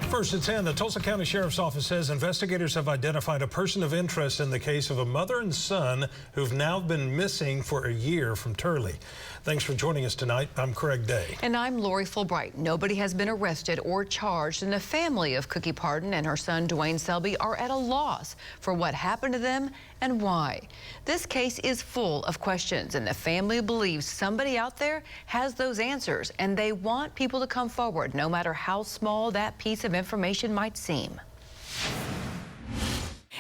First at 10, the Tulsa County Sheriff's Office says investigators have identified a person of interest in the case of a mother and son who've now been missing for a year from Turley. Thanks for joining us tonight. I'm Craig Day. And I'm Lori Fulbright. Nobody has been arrested or charged, and the family of Cookie Parton and her son Dewayne Selby are at a loss for what happened to them and why. This case is full of questions, and the family believes somebody out there has those answers, and they want people to come forward, no matter how small that piece of information might seem.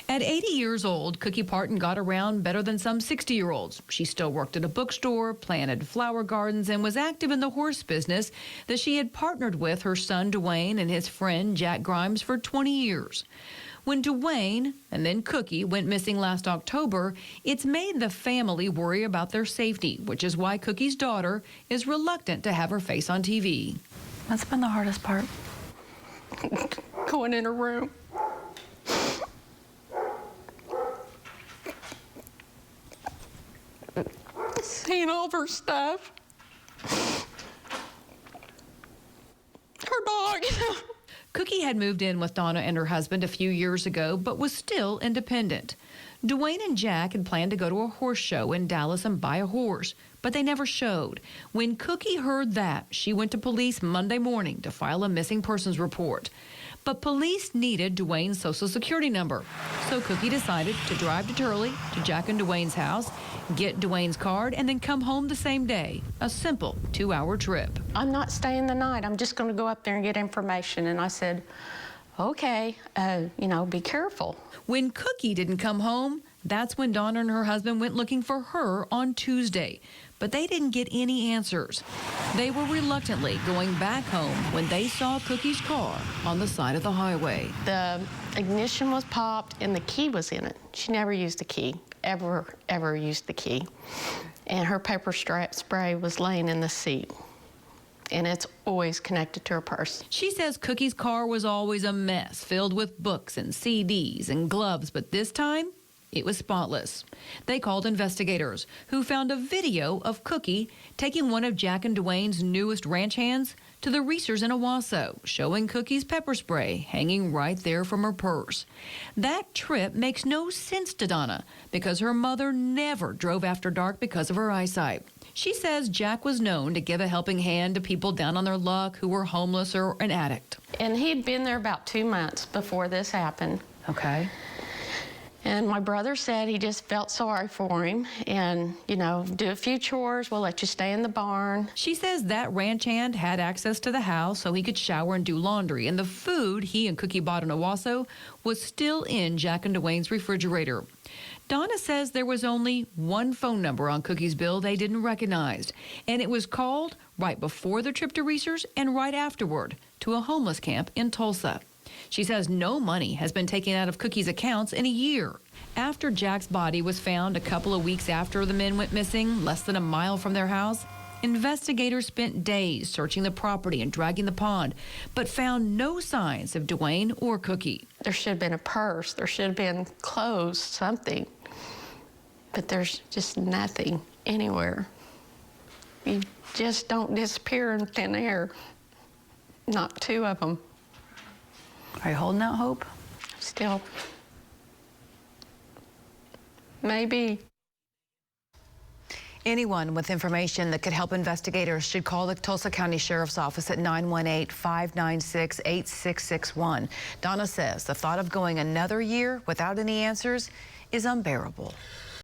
At 80 years old, Cookie Parton got around better than some 60-year-olds. She still worked at a bookstore, planted flower gardens, and was active in the horse business that she had partnered with her son Dewayne and his friend Jack Grimes for 20 years. When Dewayne and then Cookie went missing last October, it's made the family worry about their safety, which is why Cookie's daughter is reluctant to have her face on TV. That's been the hardest part. Going in her room. Seeing all of her stuff. Her dog. Cookie had moved in with Donna and her husband a few years ago, but was still independent. Dewayne and Jack had planned to go to a horse show in Dallas and buy a horse, but they never showed. When Cookie heard that, she went to police Monday morning to file a missing persons report. But police needed Dewayne's social security number, so Cookie decided to drive to Turley, to Jack and Dewayne's house, get Dewayne's card, and then come home the same day. A simple 2-hour trip. I'm not staying the night. I'm just going to go up there and get information. And I said, okay, be careful. When Cookie didn't come home, that's when Donna and her husband went looking for her on Tuesday. But they didn't get any answers. They were reluctantly going back home when they saw Cookie's car on the side of the highway. The ignition was popped and the key was in it. She never used the key, ever used the key. And her pepper spray was laying in the seat. And it's always connected to her purse. She says Cookie's car was always a mess, filled with books and CDs and gloves, but this time, it was spotless. They called investigators, who found a video of Cookie taking one of Jack and Dewayne's newest ranch hands to the Reesers in Owasso, showing Cookie's pepper spray hanging right there from her purse. That trip makes no sense to Donna because her mother never drove after dark because of her eyesight. She says Jack was known to give a helping hand to people down on their luck who were homeless or an addict. And he'd been there about 2 months before this happened. Okay. And my brother said he just felt sorry for him and, do a few chores, we'll let you stay in the barn. She says that ranch hand had access to the house so he could shower and do laundry, and the food he and Cookie bought in Owasso was still in Jack and Dewayne's refrigerator. Donna says there was only one phone number on Cookie's bill they didn't recognize, and it was called right before the trip to Reesers and right afterward to a homeless camp in Tulsa. She says no money has been taken out of Cookie's accounts in a year. After Jack's body was found a couple of weeks after the men went missing, less than a mile from their house, investigators spent days searching the property and dragging the pond, but found no signs of Dewayne or Cookie. There should have been a purse, there should have been clothes, something. But there's just nothing anywhere. You just don't disappear in thin air. Not two of them. Are you holding out hope? Still. Maybe. Anyone with information that could help investigators should call the Tulsa County Sheriff's Office at 918-596-8661. Donna says the thought of going another year without any answers is unbearable.